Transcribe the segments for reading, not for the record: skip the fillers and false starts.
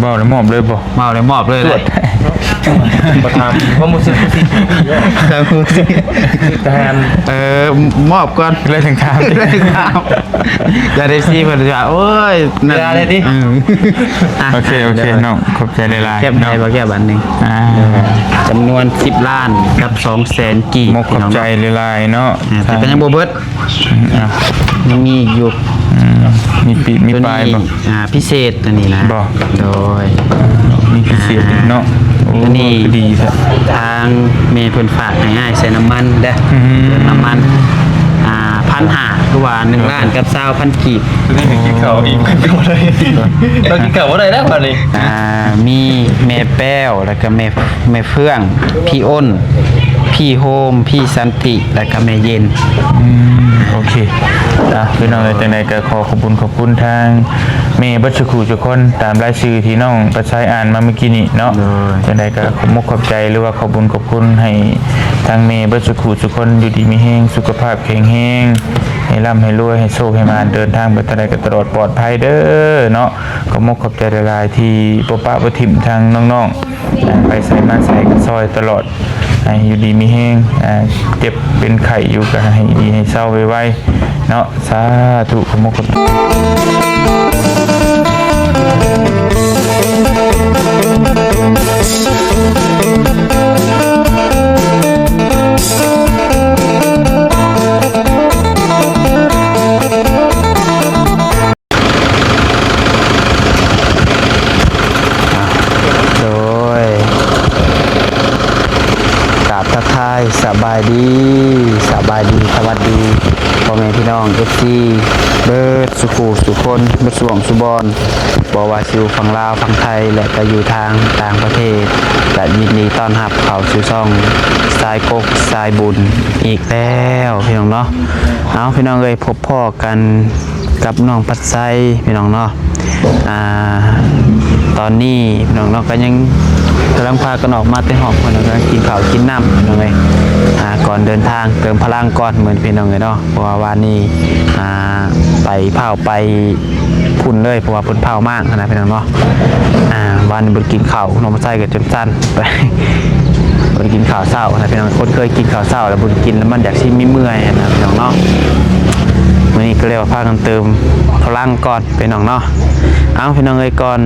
บ่ได้มอบเลยบ่ เมาเลยมอบเลยเลย ประธานว่ามุสลิมทหาร มอบก่อน เลยถึงถาม เลยถึงถามอย่าได้ซีเพิ่นจะโอ้ยนั่น อย่าได้ดิ โอเคน้องขอบใจหลายๆ แก้มไทยบ่แก้บันหนึงจำนวน10ล้านกับ200,000กีบ มกขอบใจหลายๆเนาะ แต่ก็ยังบ่เบิดยังมีอยู่ มีปีมี ตัว ปลาย นี้ บ่ พิเศษตัวนี้นะ บ่ โดย มีพิเศษอีกเนาะโอ้ ตัวนี้ ดีแท้ ทางเมย์เพิ่นฝากให้อ้ายใส่น้ำมันเด้อ อืม น้ำมัน1,500คือว่า1ล้านกับ20,000กีบ นี่ถึงกินข้าวอีกไม่หมดเลยเรากินข้าวว่าได้แล้ววันนี้ มีแม่แป้วแล้วก็แม่เฟื่องพี่อ้นพี่โฮมพี่สันติแล้วก็แม่เย็น โอเคพี่น้องจังไดก็ขอขอบคุณทางเมย์บัชคูทุกคนตามรายชื่อที่น้องประชายอ่านมาเมื่อกี้นี้เนาะจังไดก็ขอบใจหรือว่าขอบคุณให้ทางเมย์บัชคูทุกคนอยู่ดีมีแรงสุขภาพแข็งแรงให้ร่ำให้รวยให้โชคให้มาเดินทางไปทางใดก็ตลอดปลอดภัยเด้อเนาะขอบใจหลายๆที่ปะปะบ่ทิ่มทางน้องๆไปใส่มาใส่กันซอยตลอดให้อยู่ดีมีแรงเจ็บเป็นไข้อยู่ก็ให้ดีให้เศร้าไวๆเนาะสาธุขอบคุณโดยกราบทักทายสบายดีสวัสดีพ่อแม่พี่น้อง FC เบิร์ดสุขูสุคนเบิร์ดสวงสุบอนบว่าชิวฝั่งลาวฝั่งไทยและก็อยู่ทางต่างประเทศและยินดีต้อนรับเข้าสู่ช่องสายกกสายบุญอีกแล้วพี่น้องเนาะเอาพี่น้องพบพ่อกันกับน้องปัดไซพี่น้องเนาะตอนนี้พี่น้องเนาะก็ยังกำลังพากันออกมาเต้นหอบพี่น้องกินข้าวกินน้ำพี่น้องก่อนเดินทางเติมพลังก่อนเหมือนพี่น้องเนาะเพราะว่าวันนี้ไปเผาไปพุ่นเลยเพราะว่าพุ่นเผามากนะพี่น้องเนาะวันนี้บุญกินข้าวน้องปัดไซกับจนสั้นไปบุญกินข้าวเศร้านะพี่น้องคนเคยกินข้าวเศร้าแล้วบุญกินแล้วมันอยากชิมไม่เมื่อยนะพี่น้องเนาะวันนี้ก็เลยว่าพากันเติมพลังก่อนพี่น้องเนาะเอาพี่น้องก่อน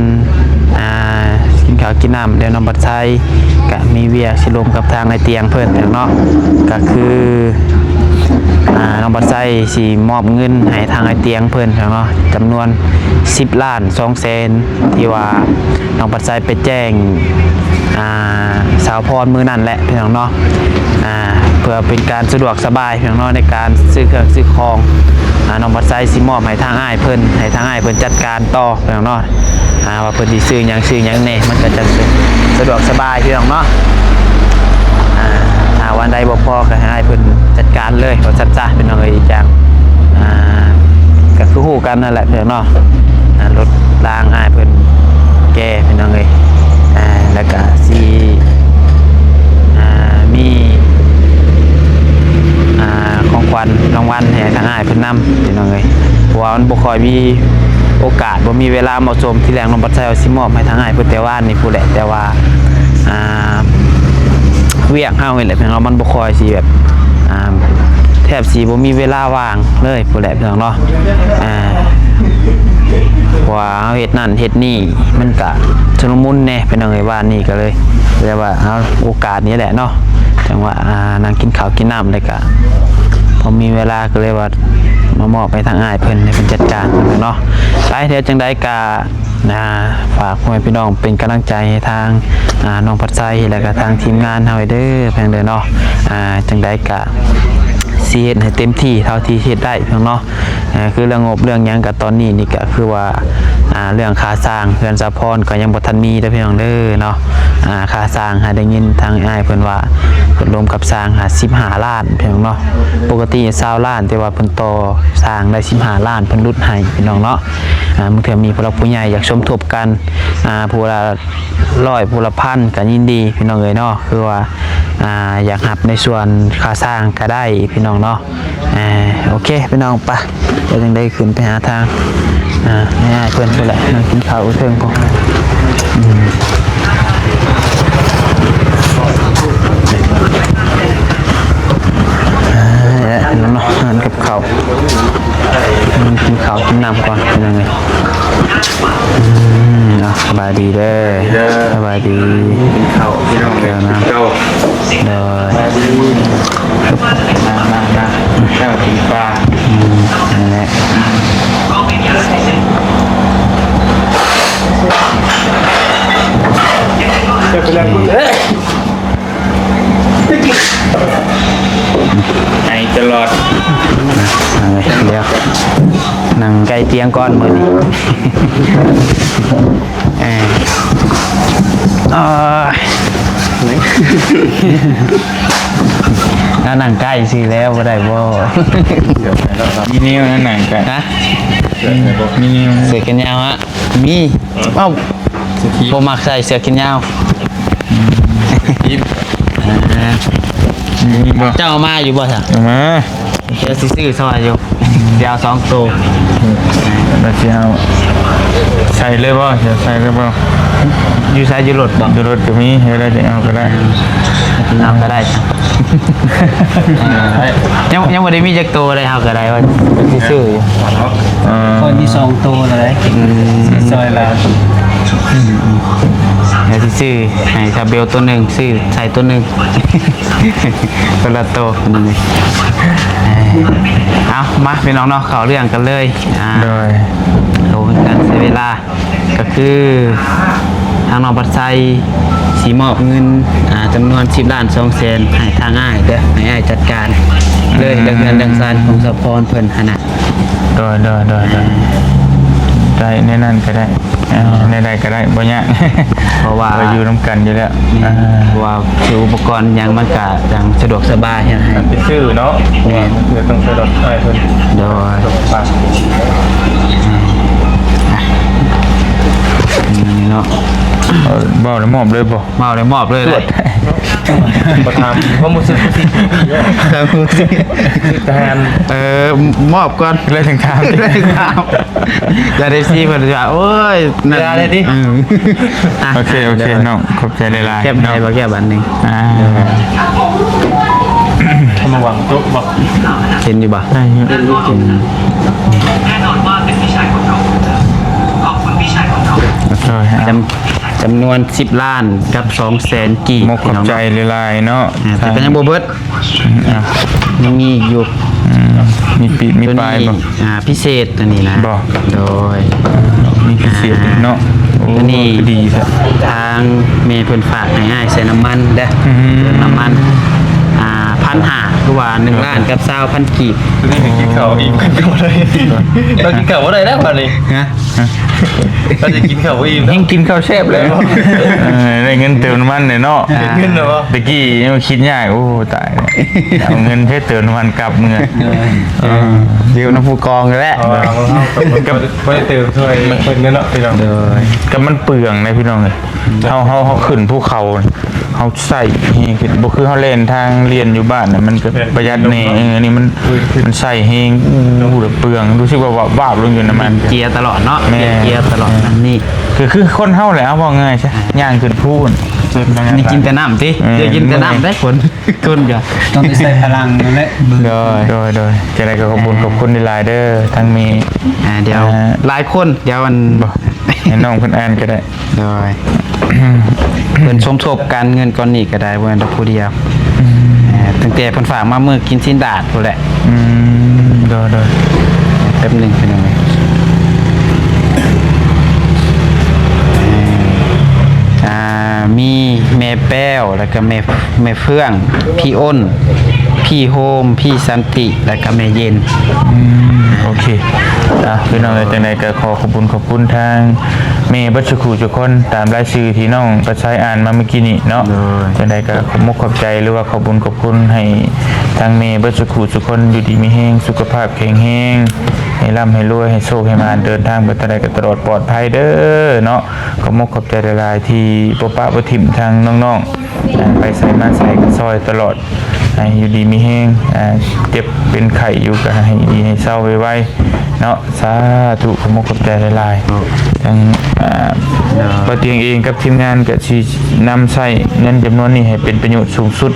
กินข้าวกินน้ำเดี๋ยวน้องบัดไซก็มีเวียชิลมกับทางในเตียงเพื่อนเนาะก็คือน้องบัดไซสีมอบเงินให้ทางในเตียงเพื่อนเนาะจำนวน10ล้าน200,000ที่ว่าน้องบัดไซไปแจ้งสาวพรมือนั่นแหละพี่น้องเนาะเพื่อเป็นการสะดวกสบายพี่น้องเนาะในการซื้อเครื่องซื้อของน้องบัดไซสิมอบให้ทางอ้ายเพิ่นจัดการต่อพี่น้องเนาะว่าเพิ่นสิซื้อหยังเนี่ยมันก็จะสะดวกสบายพี่น้องเนาะวันใดบ่พอก็ให้อ้ายเพิ่นจัดการเลยบ่จัดพี่น้องอีกจังก็คือฮู้กันนั่นแหละพี่น้องเนาะรถล้างอ้ายเพิ่นแก้พี่น้องแล้วก็สิมีของขวัญรางวัลให้ทางอ้ายเพิ่นนำพี่น้องเพราะว่ามันบ่ค่อยมีโอกาสบ่มีเวลาเหมาะสมที่แรงน้องบัดไซเอาสิมอบให้ทางอ้ายเพิ่นแต่ว่านี่ผู้แหละแต่ว่าเวียกเฮานี่แหละพี่น้องมันบ่ค่อยสิแบบแทบสิบ่มีเวลาว่างเลยผู้แหละพี่น้องเนาะว่าเฮาเฮ็ดนั่นเฮ็ดนี่มันก็ชุลมุนแน่พี่น้องว่านี่ก็เลยเรียกว่าเอาโอกาสนี้แหละเนาะจังว่านั่งกินข้าวกินน้ำเลยก็พอมีเวลาก็เลยว่ามามอบไปทางอ้ายเพิ่นให้เพิ่นจัดการเนาะไปเดี๋ยวจังได๋ก็ฝากพ่อแม่พี่น้องเป็นกำลังใจให้ทางน้องปัดไซแล้วก็ทางทีมงานเฮาเด้อเพิ่นเด้อเนาะจังได๋ก็สิเฮ็ดให้เต็มที่เท่าที่เฮ็ดได้เพิ่นเนาะคือเรื่องงบเรื่องหยังก็ตอนนี้นี่ก็คือว่าเรื่องค่าสร้างเรือนสะพรก็ยังบ่ทันมีเด้อพี่น้องเด้อเนาะค่าสร้างได้ยินทางอ้ายเพิ่นว่าเพิ่นรวมกับสร้าง15ล้านพี่น้องเนาะปกติ20ล้านแต่ว่าเพิ่นต่อสร้างได้15ล้านเพิ่นลดให้พี่น้องเนาะบางเทื่อมีผู้หลักผู้ใหญ่อยากสมทบกันผู้ละ100ผู้ละพันก็ยินดีพี่น้องเนาะคือว่าอยากหับในส่วนค่าสร้างก็ได้พี่น้องเนาะโอเคพี่น้องไปเดี๋ยวจังได้ขึ้นไปหาทางง่ายเพื่อนไปแหละนั่งกินข้าวเทิงพอ น้ำนอนกับข้าวกินข้าวกินน้ำก่อนเป็นยังไงสบายดีเด้อสบายดี เข้าพี่น้องเลยนะเข้า เลย มาเข้าถึงปลา นั่นแหละ ไอตลอด เดี๋ยวนั่งใกล้เตียงก่อนมือนี้น่านั่งใกล้สิแล้วบ่ได้บ่ มีนิ้วนั่นหนังกัน ฮะ มีนิ้ว เสื้อแขนยาวฮะมีเอ้าบ่มักใส่เสื้อแขนยาว มีบ่ เจ้าเอามาอยู่บ่ซะ เอามา เดี๋ยวสิซื้อซอยอยู่เดี๋ยว2ตัว เราจะเอาใส่เลยบ่จะใส่เลยบ่ อยู่ใส่อยู่รถบ่ ดูรถก็มีให้เราจะเอาก็ได้ เอาก็ได้จ้ะยังบ่ได้มีจักตัวเลยเฮาก็ได้ว่าสิซื้ออยู่ คนที่สองตัวเลยซอยละ เดี๋ยวสิซื้อให้ชาเบลตัวหนึงซื้อใส่ตัวหนึง คนละตัวนั่นเองเอามาพี่น้องเนาะเข้าเรื่องกันเลยโดย โอ้การเสียเวลาก็คือทางน้องปัดไซสีมอบเงินจำนวน10.2 ล้านให้ทางอ้ายเด้อให้อ้ายจัดการเลยเรื่องเงินเรื่องซานของสะพรเพิ่นหั่นน่ะ โดยได้ในนั้นก็ได้ในใดก็ได้บ่ยาก เพราะว่า อยู่น้ำกันอยู่แล้ว เพราะว่าซื้ออุปกรณ์หยังมันก็ยังสะดวกสบายให้ เป็นชื่อเนาะเดี๋ยวต้องใช้รถไฟเพิ่น โดย ปาก เนาะ บ่ได้มอบเลยบ่ เมาเลยมอบเลยเลย บ่ถามเพราะมุสิทหาร มอบก่อน เลยถึงถาม อย่าได้ซีเพิ่นว่าโอ้ยนั่นโอเคน้องขอบใจหลายๆ แก้มให้บ่แก้บันนึง ทำมาหวังโต๊ะบอก เห็นอยู่บ่ ได้ แน่นอนว่าเป็นพี่ชายของเราขอบคุณพี่ชายของเรา จำนวน10 ล้านกับ200,000กีบ มกขอบใจหลายๆเนาะ แต่ก็ยังบ่เบิดยังมีอยู่ มีปีมี ตัว ปลาย นี้ บ่ พิเศษตัวนี้นะ บ่ โดย มีพิเศษเนาะ ตัวนี้ ดีแท้ ทางเมย์เพิ่นฝากให้อ้ายใส่น้ำมันเด้อน้ำมัน1,500คือว่า1 ล้านกับ20,000กีบ นี่ถึงกินข้าวอิ่มกันหมดเลยเรากินข้าวว่าได้แล้ววันนี้ ฮะ เราจะกินข้าวอิ่ม ยิ่งกินข้าวแซ่บเลยได้เงินเติมน้ำมันเนี่ยเนาะ เงินเหรอ ตะกี้ยังคิดยากโอ้ตายเอาเงินเพื่อเติมน้ำมันกลับเงิน เดี๋ยวน้ำผู้กองกันแหละ กับไม่ได้เติมช่วยคนนี้เนาะพี่น้อง กับมันเปลืองนะพี่น้องเลยเขาขึ้นภูเขาเขาใส่เฮงขึ้นบ่คือเขาเล่นทางเรียนอยู่บ้านน่ะมันก็ประหยัดแน่นี่มันใส่เฮงอู้เปลืองรู้สึกว่าบาปลงอยู่น้ำมัน เกียร์ตลอดเนาะ แม่ เกียร์ตลอดนั่นนี่ คือคนเฮาแหละเอาว่าง่ายใช่ย่างขึ้นพูน นี่กินแต่น้ำสิเดี๋ยวกินแต่น้ำได้ผลคนก็ ต้องใส่พลังนั่นแหละ โดยจะได้ก็ขอบคุณในไลน์เดอร์ทั้งมี เดี๋ยวหลายคนเดี๋ยวมัน บ่ให้น้องเพิ่นอ่านก็ได้ โดยเพิ่นสมทบการเงินก้อนนี้ก็ได้เพิ่นผู้เดียวตั้งแต่เพิ่นฝากมาเมื่อกินสินดาดพุ่นแหละ โดย แป๊บหนึงเป็นยังไงมีแม่แป้วแล้วก็แม่เฟื่องพี่อ้นพี่โฮมพี่สันติแล้วก็แม่เย็น โอเคพี่น้องจังไดก็ขอบคุณทางเมย์บัชคูทุกคนตามรายชื่อที่น้องกระชายอ่านมาเมื่อกี้นี้เนาะจังไดก็ขอบใจหรือว่าขอบคุณให้ทางเมย์บัชคูทุกคนอยู่ดีมีแรงสุขภาพแข็งแรงให้ร่ำให้รวยให้โชคให้มาเดินทางไปทางใดก็ตลอดปลอดภัยเด้อเนาะขอบใจหลายๆที่ปะปะบ่ทิ่มทางน้องๆไปใส่มาใส่ซอยตลอด ให้อยู่ดีมีแห้งเจ็บเป็นไข้อยู่ก็ให้ดีให้เศร้าไวๆเนาะสาธุขอมกขอบใจหลายๆทั้งบ่เตียงเองกับทีมงานก็สินำใช้เงินจำนวนนี้ให้เป็นประโยชน์สูงสุด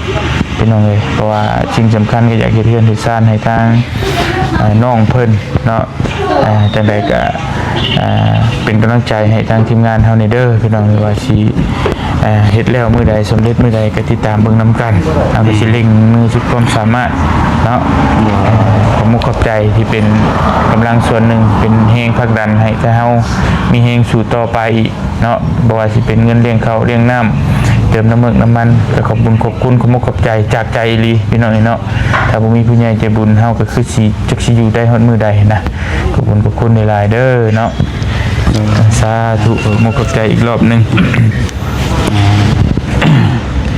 พี่น้องเอ้ยเพราะว่าสิ่งสำคัญก็อยากเฮ็ดเรือนเฮ็ดซ่านให้ทางน้องเพิ่นเนาะจังใดก็เป็นกำลังใจให้ทางทีมงานเฮานี่เด้อพี่น้องว่าสิเฮ็ดแล้วมื้อใดสำเร็จมื้อใดก็ติดตามเบิ่งนํกันเอาไปสิเร่งมือสุดความสามารถเนาะขอมุขขอบใจที่เป็นกำลังส่วนหนึ่งเป็นแรงผลักดันให้แต่เฮามีแรงสู่ต่อไปอีกเนาะบ่ว่าสิเป็นเงินเลี้ยงข้าวเลี้ยงน้ำเติมน้ำมันก็ขอบคุณขอบมกขอบใจจากใจอีหลีพี่น้องเนาะถ้าบ่มีผู้ใหญ่ใจบุญเฮาก็คือสิจักสิอยู่ได้ฮอดมื้อใดนะขอบคุณหลายๆเด้อเนาะสาธุมกขอบใจอีกรอบนึง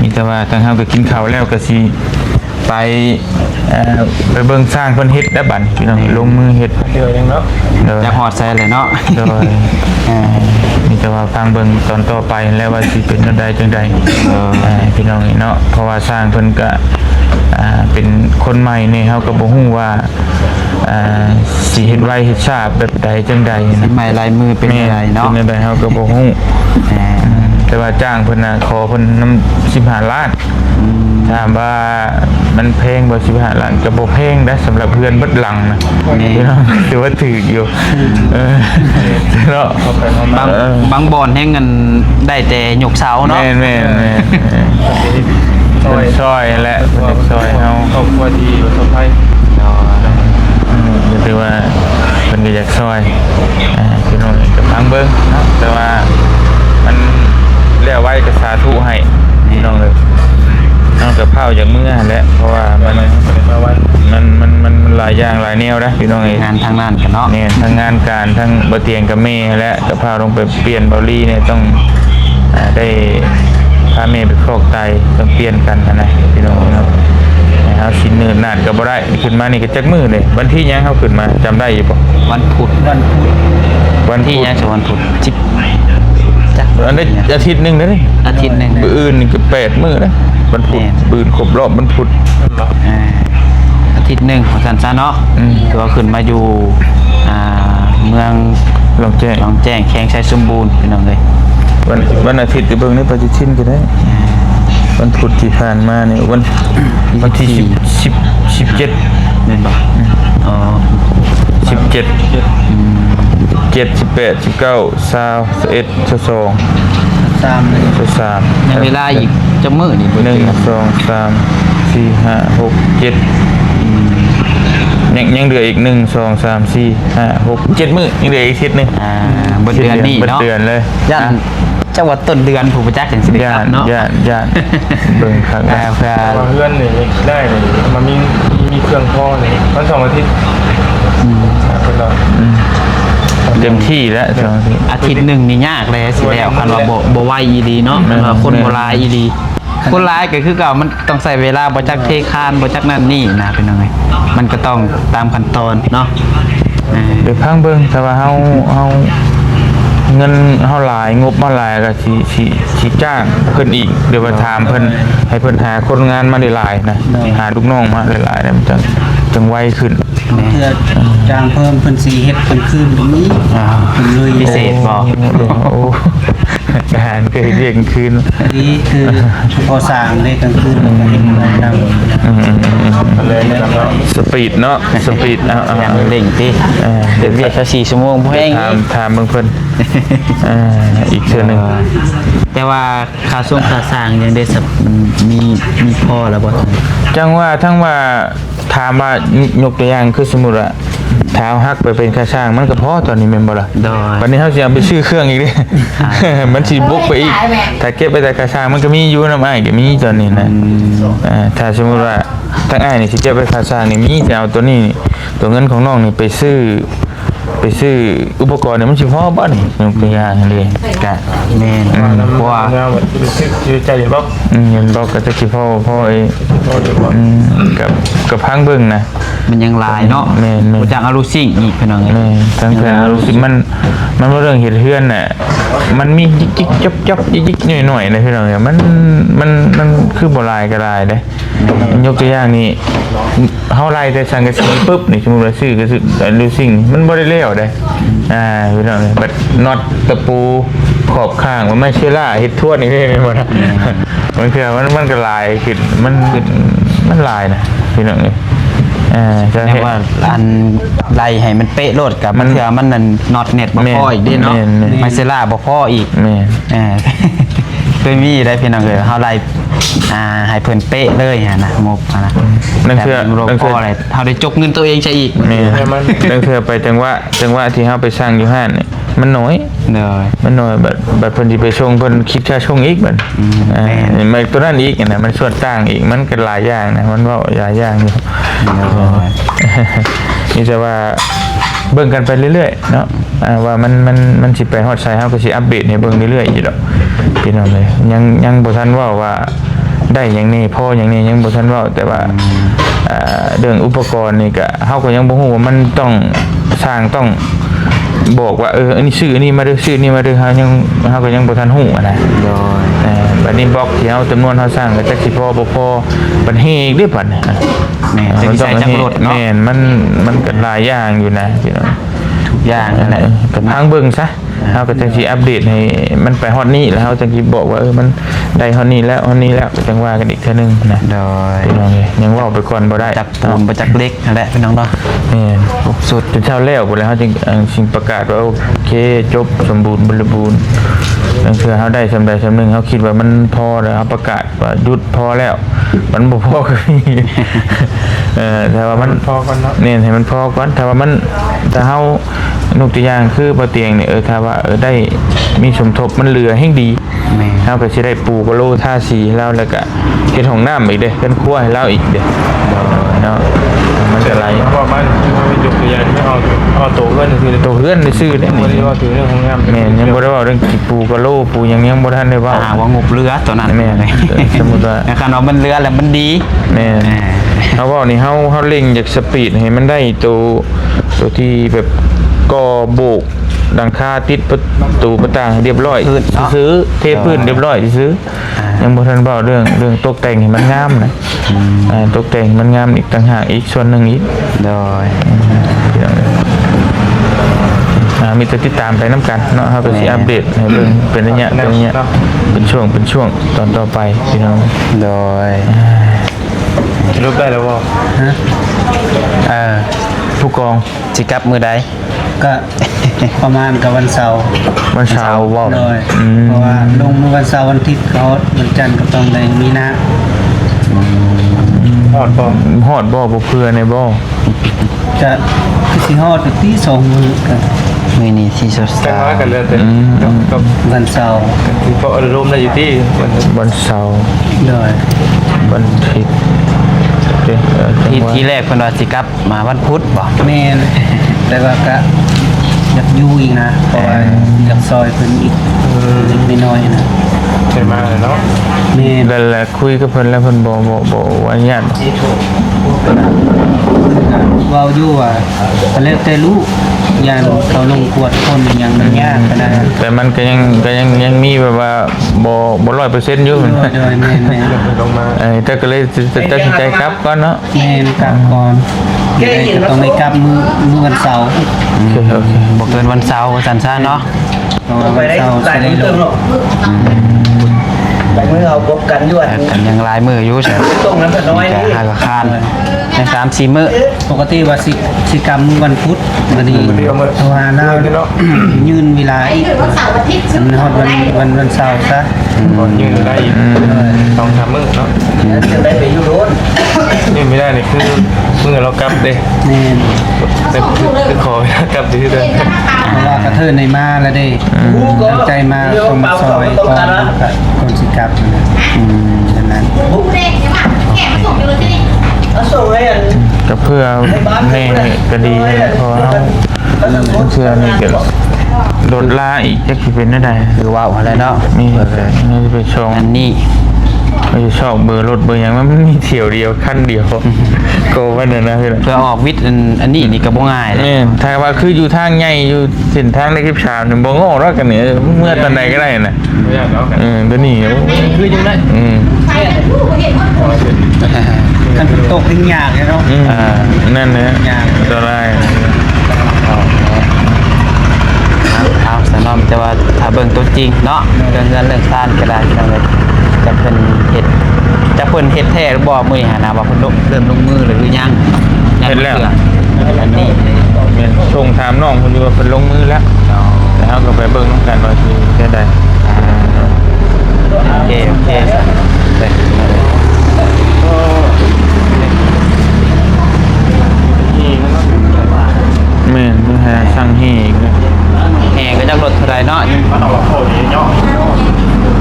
มีแต่ว่าทางเฮาก็กินข้าวแล้วก็สิไปเบิ่งสร้างเพิ่นเฮ็ดได้บัดพี่น้องลงมือเฮ็ด เดี๋ยวยังเนาะ จะฮอดใส่เลยเนาะ โดยมีแต่ว่าฟังเบิ่งตอนต่อไปแล้วว่าสิเป็นจังใดพี่น้องเนาะเพราะว่าสร้างเพิ่นก็เป็นคนใหม่นี่เฮาก็บ่ฮู้ว่าสิเฮ็ดไวเฮ็ดช้าแบบใดจังใดนะ ใหม่ลายมือเป็นยังไงเนาะ เป็นจังใดเฮาก็บ่ฮู้แต่ว่าจ้างเพิ่นน่ะขอเพิ่นนำ15 ล้านถามว่ามันแพงบ่15 ล้านก็บ่แพงนะสำหรับเพื่อนเบิดหลังนะพี่น้องถือว่าถูกอยู่เนาะ บางบ่อนให้เงินได้แต่ยกเสาเนาะ แม่นซอยแหละซอยเฮา ครอบครัวที่ประสบภัย ถือว่าเพิ่นก็อยากซอยพี่น้องก็ฟังเบิ่งเนาะแต่ว่ามันแล้วไว้ก็สาธุให้พี่น้องเลยน้องกับเผาจากเมื่อแหละเพราะว่ามันหลายอย่างหลายแนวนะพี่น้องเอง งานทางนั้นกันเนาะ เนี่ยทั้งงานการทั้งบ่เตียงกับแม่และกับเผาลงไปเปลี่ยนเบาลี่เนี่ยต้องได้พาแม่ไปฟอกไตต้องเปลี่ยนกันนะพี่น้องเนาะเอาชิ้นเนื้อหนาดก็บ่ได้ขึ้นมานี่ก็จักมือเลยวันที่ยังเฮาขึ้นมาจำได้อยู่บ่ วันพุธ วัน ที่ ที่ ยังจะวันพุธจิบจัก อันนี้อาทิตย์นึงนะนี่ อาทิตย์หนึง มื้ออื่นนี่ก็8มื้อนะวันพุธมื้อครบรอบวันพุธ อาทิตย์หนึงของสันซะเนาะตัวขึ้นมาอยู่เมือง ลองแจ้ง หนองแจ้งแข้งชัยสมบูรณ์พี่น้องเลย วันอาทิตย์ก็เบิ่งในปฏิทินก็ได้วันพุธที่ผ่านมานี่วันที่17 เห็นบ่อ๋อ 17 7 18 19 20 21 22 23 ยังเวลาอีกจะมื้อนี่บ่ 1 2 3 4 5 6 7ยังเหลืออีก1 2 3 4 5 6 7มื้อยังเหลืออีกอาทิตย์นึง บ่เดือนนี้เนาะ เดือนเลย ย่านจังหวัดต้นเดือนผู้ประจักษ์จังสิได้กลับเนาะ ย่านเบิ่งครับ เพื่อ เพื่อนนี่ได้เลยมันมีเครื่องพ่อนี่วัน2 อาทิตย์เป็นเรา เต็มที่แล้ว2 อาทิตย์ อาทิตย์หนึงนี่ยากเลยสิแล้วคันว่าบ่ไหวอีหลีเนาะคันว่าคนบ่หลายอีหลีคนหลายก็คือเก่ามันต้องใช้เวลาบ่จักเทคานบ่จักนั่นนี่นะเป็นยังไงมันก็ต้องตามขั้นตอนเนาะ เดี๋ยวพังเบิ่งแต่ว่าเฮาเงินเฮาหลายงบมาหลายก็สิจ้างเพิ่นอีกเดี๋ยวว่าถามเพิ่นให้เพิ่นหาคนงานมาหลายๆนะหาลูกน้องมาหลายๆนะมันจังไวขึ้น เพื่อจ้างเพิ่มเพิ่นสีเฮ็ดเพิ่นคืนตรงนี้เพิ่นเลย พิเศษบ่ โอ้อาหารก็เรียกคืน นี่คือพอสร้างได้กลางคืนมันก็เฮ็ดได้นำ เลยนะครับ สปีดเนาะสปีดเอา อย่างเร่งติเดี๋ยวเรียกแค่4ชั่วโมงบ่แห้ง ถามเบิ่งเพิ่นอีกเทื่อนึง แต่ว่าค่าส่งค่าสร้างยังได้มีพอแล้วบ่ จังว่าทั้งว่าถามว่ายกตัวอย่างคือสมมุติว่าเท้าหักไปเป็นค่าช่างมันก็พอตอนนี้แม่นบ่ล่ะ โดย วันนี้เฮาสิเอาไปซื้อเครื่องอีกเด้ มันสิบุกไปอีกถ้าเก็บไปแต่ค่าช่างมันก็มีอยู่นำอ้ายก็มีตอนนี้นะถ้าสมมุติว่าทั้งอ้ายนี่สิเก็บไปค่าช่างนี่มีแต่เอาตัวนี้ตัวเงินของน้องนี่ไปซื้อ ไปซื้ออุปกรณ์เนี่ยมันสิพอบ่นี่ยกตัวอย่างเลยกะ แม่นเพราะว่า เงาแบบคือใจเย็นบ่ เห็นบอกก็จะสิพ่อไอ้ พอเดี๋ยวบ่ กับพังเบิ่งนะ มันยังลายเนาะ แม่น บ่จักเอาลูซิ่งอีกพี่น้องเอ้ย แม่ทั้งแต่รู้สึกมันบ่เรื่องเฮ็ดเฮือนน่ะมันมีจิกๆจับๆยิกๆหน่อยๆนะพี่น้องเนี่ยมันคือบ่ลายก็ลายเด้ยกตัวอย่างนี่เฮาไล่แต่สังกะสีปุ๊บนี่สมมุติว่าซื้อก็ซื้อรู้สิ่งมันบ่ได้แล้วเด้พี่น้องเนี่ยบัดน็อตตะปูขอบข้างมันไม่เชื่อล่าเฮ็ดทั่วนี่ได้หมดนะมันคือมันก็ลายขึ้นมันลายนะพี่น้องเนี่ยจะ แต่ เห็น ว่าอันไล่ให้มันเป๊ะโลดกับมันเถื่อมันนั่นน็อตเน็ตบ่พออีกเด้เนาะ แม่น ไมเซล่าบ่พออีก แม่ เออ เคยมีได้พี่น้องเลยเฮาไล่ให้เพิ่นเป๊ะเลยนะงบนะ นั่นคือ แต่บ่พออะไรเฮาได้จกเงินตัวเองซะอีก นี่นั่นคือไปจังหวะที่เฮาไปสร้างอยู่ห้านนี่มันน้อย เด้อ มันน้อยบัดเพิ่นสิไปชงเพิ่นคิดค่าชงอีกบัดมันตัวนั้นอีกนะมันส่วนต่างอีกมันก็หลายอย่างนะมันเว้าหลายอย่างอยู่ นี่จะว่าเบิ่งกันไปเรื่อยๆเนาะว่ามันสิไปฮอดไสเฮาก็สิอัปเดตให้เบิ่งเรื่อยๆอยู่ดอกพี่น้องเลยยังบ่ทันเว้าว่าได้หยังนี่พอหยังนี่ยังบ่ทันเว้าแต่ว่าเรื่องอุปกรณ์นี่ก็เฮาก็ยังบ่ฮู้ว่ามันต้องสร้างต้องบอกว่าอันนี้ซื้ออันนี้มาเด้อซื้อนี่มาเด้อเฮาก็ยังบ่ทันฮู้นะโดยบัดนี้บล็อกที่เฮาจำนวนเฮาสร้างก็จักสิพอบ่พอบัดเฮอีกเด้อบัดนี้ แม่จะใส่จักรรถเนาะ แม่นมันก็หลายอย่างอยู่นะพี่น้อง อย่างนั่นแหละ ก็พังเบิ่งซะเฮาก็จังสิอัปเดตให้มันไปฮอดนี้แล้วเฮาจังสิบอกว่ามันได้ฮอดนี้แล้วก็จังว่ากันอีกเทื่อนึงนะ โดย พี่น้องเอ้ยยังเว้าไปก่อนบ่ได้ จักปูนบ่จักเล็กนั่นแหละพี่น้องเนาะ แม่น สุด จนเช้าแล้วพุ่นแล้วเฮาจึงสิประกาศว่าโอเคจบสมบูรณ์บริบูรณ์จังเทื่อเฮาได้ซำใดซำหนึงเฮาคิดว่ามันพอแล้วเฮาประกาศว่าหยุดพอแล้ว มันบ่พอก็มี แต่ว่ามัน พอกันเนาะ เนี่ยให้มันพอก่อนถ้าว่ามันถ้าเฮานกตัวอย่างคือบ่เตียงนี่ถ้าว่าได้มีสมทบมันเหลือแห่งดี แม่ เฮาก็สิได้ปูกะโลท่าสีแล้วก็เฮ็ดห้องน้ำอีกเด้เป็นครัวให้เราอีกเด้เนาะมันจะไหล เพราะว่ามันยกตัวอย่างที่เอาโตเงินคือ โตเฮือนได้ซื้อได้ บ่ นี่ ได้ว่าถือเรื่องของงาม แม่นยังบ่ได้เว้าเรื่องกี่ปูกะโลปูยังบ่ทันได้เว้า ว่างบเรือตัวนั้น แม่นสมมุติว่า ในคันว่ามันเรือแล้วมันดี แม่นเขาบอกนี่เฮาเร่งจากสปีดให้มันได้ตัวที่แบบก่อโบกดังคาติดประตูประต่างเรียบร้อยซื้อเทพื้นเรียบร้อยซื้อยังบ่ทันเว้าเรื่องตกแต่งให้มันงามนะตกแต่งมันงามอีกต่างหากอีกส่วนหนึงอีก โดย มีแต่ติดตามไปน้ำกันเนาะเฮาก็สิอัปเดตให้เบิ่งเป็นระยะเป็นช่วงตอนต่อไปพี่น้อง โดย รูปได้แล้วบ่ ผู้กอง สิกลับมือใด ก็ประมาณกับวันเสาร์ วันเช้าร์เว้า เลยเพราะว่าลงเมื่อวันเสาร์วันอาทิตย์เขาวันจันทร์ก็ต้องได้มีนะ ฮอดบ่ ฮอดบ่เพื่อในบ่ จะคือสิฮอดไปที่2มื้อกัน มือนี้ที่สดใส กันว่ากันแล้วแต่กับ วันเสาร์ ที่ก็อารมณ์ได้อยู่ที่มัน วันเสาร์ เลย วันอาทิตย์ที่แรกเพิ่นว่าสิกลับมาวันพุธบ่ แม่น แต่ว่าก็อยากอยู่อีกนะเพราะว่าอยากซอยเพิ่นอีกนิดน้อยนะ ใช่มาเลยเนาะ แม่น แล้วคุยกับเพิ่นแล้วเพิ่นบ่อนุญาต เว้าอยู่ว่าแล้วแต่ลูกยานเขาลงกวดคนอย่างมันยากก็ได้ แต่มันก็ยังมีแบบว่าบ่100%อยู่ โดยแม่น ลงมา แต่ก็เลยตัดสินใจกลับก่อนเนาะ แม่นกลับก่อนก็ต้องได้กลับมื้อวันเสาร์ โอเค บ่เกินวันเสาร์ว่าซั่นซะเนาะ เพราะว่าวันเสาร์จะได้ลง ไปเมื่อเราพบกันด้วย แต่กันยังหลายมื้ออยู่ใช่ ตรงนั้นก็น้อย แต่ นี่ หากะคานใน3-4มื้อ ปกติว่าสิกรรมมื้อวันพุธวันนี้โทรหาเรายืนเวลาอีกมันฮอดวันเสาร์ซะ ก่อนยืนได้อีกต้องทำมื้อเนาะ จะได้ไปอยู่โรน ยืนไม่ได้นี่คือมื้อเรากลับเด้ แม่น แต่คือขอกลับที่เดิม เพราะว่ากระเทินในมาแล้วเด้ตั้งใจมาต้องมาซอยก่อนแล้วก็คนสิกลับนะฉะนั้น บุ๊กเด็กใช่ป่ะแกะมาส่งอยู่เลยที่นี่ เอาส่งให้อัน ก็เพื่อแม่ก็ดีเพราะเอาเชื่อนี่ก็โดนล่าอีกจะคิดเป็นได้ คือว่าอะไรเนาะ มีอะไรนี่ไปชง อันนี้ ไม่ชอบเบอร์รถเบอร์อย่างมันมีเที่ยวเดียวขั้นเดียวโกวันนั้นนะพี่ละ เพื่อออกวิทย์อันนี้นี่ก็บ่ง่ายเลย นี่ถ้าว่าคืออยู่ทางใหญ่อยู่เส้นทางในคลิปชามเนี่ยบ่งอแล้วกันเนี่ยเมื่อตอนใดก็ได้น่ะ ไม่อยากแล้วกัน ตัวนี้ คือจังได๋ กันตกทิ้งยากเลยเนาะ นั่นนะตัวไร เอาสนอมจะว่าถ้าเบิ่งตัวจริงเนาะเรื่องเงินเรื่องซ่านก็ได้พี่น้องเลยจะเพิ่นเฮ็ดแท้หรือบ่มื้อนี้หานะว่าเพิ่นเริ่มลงมือหรือยังอันนี้ เป็นชงถามน้องคนอยู่ว่าเป็นลงมือแล้วแล้วก็ไปเบิ่งน้องกันว่าสิจะได้ โอเคไป แม่นหาสั่งให้อีก แห่ก็จะลดเท่าไรเนาะ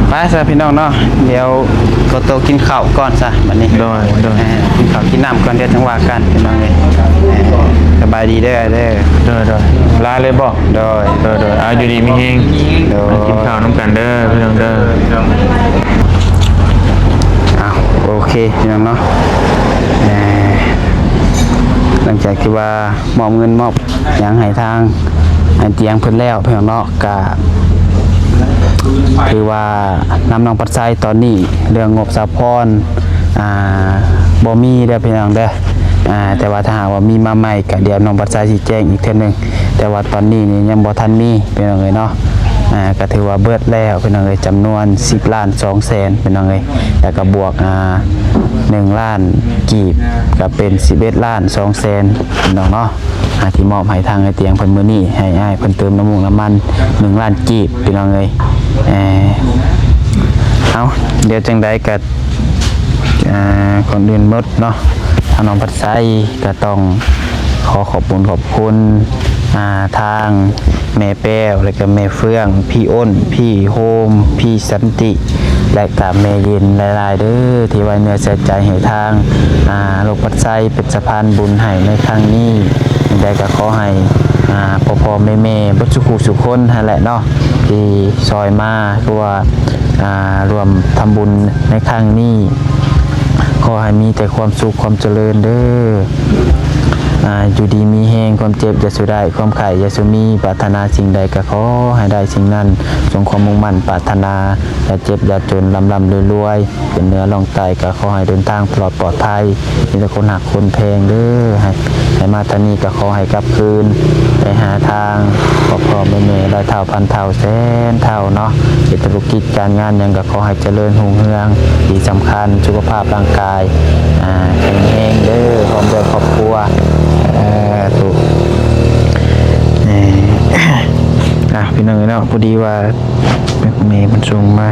ไปซะพี่น้องเนาะเดี๋ยวก็โตกินข้าวก่อนซะบัดนี้ โดย กินข้าวกินน้ำก่อนเดี๋ยวจังว่ากันพี่น้องเลยสบายดีเด้อ โดยลาเลยบ่ โดย เอาอยู่ดีมีเฮง โดย กินข้าวน้ำกันเด้อพี่น้องเด้อ อ้าวโอเคพี่น้องเนาะหลังจากที่ว่ามอบเงินมอบหยังให้ทางเตียงเพิ่นแล้วพี่น้องเนาะก็คือว่านำน้องปัดไซตอนนี้เรื่องงบสะพรบ่มีเด้อพี่น้องเด้อแต่ว่าถ้าหากว่ามีมาใหม่ก็เดี๋ยวน้องปัดไซสิแจ้งอีกเทื่อนึงแต่ว่าตอนนี้นี่ยังบ่ทันมีพี่น้องเอ้ยเนาะก็ถือว่าเบิดแล้วพี่น้องเอ้ยจำนวน10 ล้าน 2 แสนพี่น้องเอ้ยแล้วก็บวก1 ล้านกีบก็เป็น11 ล้าน 2 แสนพี่น้องเนาะที่มอบให้ทางไอ้เตียงเพิ่นมื้อนี้ให้อ้ายเพิ่นเติมน้ำมัน1 ล้านกีบพี่น้องเอ้ยเอาเดี๋ยวจังใดก็ก่อนอื่นหมดเนาะทางน้องปัดไซก็ต้องขอขอบคุณทางแม่แป้วและก็แม่เฟื่องพี่อ้นพี่โฮมพี่สันติและก็แม่เย็นหลายๆเด้อที่ไว้เนื้อใส่ใจให้ทางโลกปัดไซเป็นสะพานบุญให้ในครั้งนี้ได้ก็ขอให้พ่อแม่บัดสุขคนนั่นแหละเนาะที่ซอยมาคือว่ารวมทำบุญในครั้งนี้ขอให้มีแต่ความสุขความเจริญเด้ออยู่ดีมีแหงความเจ็บอย่าสุได้ความไข่อย่าสุมีปรารถนาสิ่งใดก็ขอให้ได้สิ่งนั้นทรงความมุ่งมั่นปรารถนาอย่าเจ็บอย่าจนลำรวยเป็นเนื้อลองไตก็ขอให้เดินทางปลอดภัยมีแต่คนหักคนแพงเด้อให้มาทางนี้ก็ขอให้กลับคืนไปหาทางพ่อแม่ร้อยเท่าพันเท่าแสนเท่าเนาะธุรกิจการงานยังก็ขอให้เจริญรุ่งเรืองที่สำคัญสุขภาพร่างกายแข็งแรงเด้อพร้อมด้วยครอบครัวถูกพี่น้องเนาะพอดีว่าเมย์มันส่งมา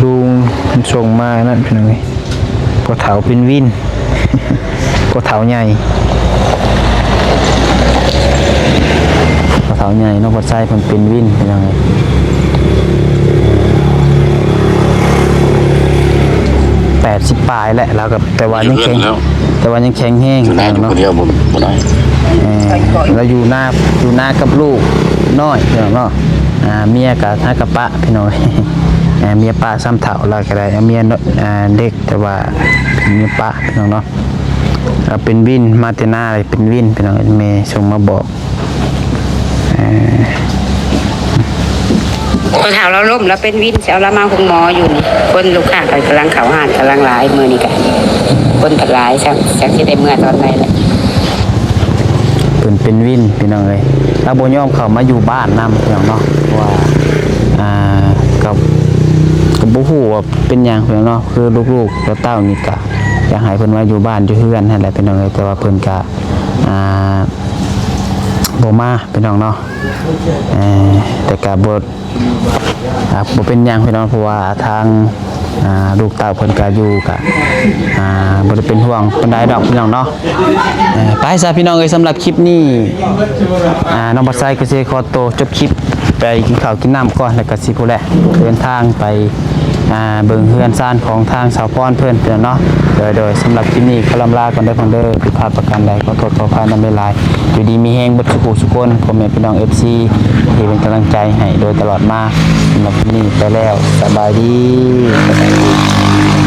ลุงมันส่งมานั่นพี่น้องพอเถาเป็นวินพอเถาใหญ่พอเถาใหญ่นอกพอไส้มันเป็นวินพี่น้อง80 ปลายแหละแล้วก็แต่ว่ายังแข็งแห้ง อยู่หน้าอยู่ เนาะ คนเดียวบ่ได้ เราอยู่หน้ากับลูกน้อยพี่น้องเนาะเมียกับน้ากับป้าพี่น้อง เมียป้าซ้ำเถ่าแล้วก็ได้เมียเด็กแต่ว่าเมียป้าพี่น้องเนาะเป็นวินมาเตน่าอะไรเป็นวินพี่น้องเมย์ส่งมาบอก คนเฒ่าเราล้มแล้วเป็นวินเสียวเรามาคุณหมออยู่นี่คนลูกค้าก็กำลังเขาหานกำลังหลายมือนี่กันคนกัดหลายจากที่ได้เมื่อตอนไหนแหละ เป็นวินพี่น้องเลยแล้วโบยอมเขามาอยู่บ้านนำพี่น้องเนาะว่ากับบุหูว่าเป็นอย่างพี่น้องเนาะคือลูกๆแล้วเต้านี่กะอยากให้เพิ่นมาอยู่บ้านอยู่เฮือนนั่นแหละพี่น้องเลยแต่ว่าเพิ่นกะโบมาพี่น้องเนาะแต่กะบ่เป็นอย่างพี่น้องเพราะว่าทางลูกเต้าเพิ่นกะอยู่กะบ่ได้เป็นห่วงปานใดดอกพี่น้องเนาะไปซะพี่น้องเอ้ยสำหรับคลิปนี้น้องบัดไซก็สิขอตัวจบคลิป ไปกินข้าวกินน้ำก่อนแล้วก็สิพู้นแหละเดินทางไปเบิ่งเฮือนซ่านของทางสาวพรเพิ่นเนาะโดยสำหรับคลิปนี้ก็ลำลากันได้พังเด้อผิดพลาดประการใดขอโทษขออภัยนำเวลาอยู่ดีมีแฮงเบิดสุขคนพ่อแม่พี่น้อง FC ที่เป็นกำลังใจให้โดยตลอดมาสำหรับคลิปนี้ไปแล้วสบายดี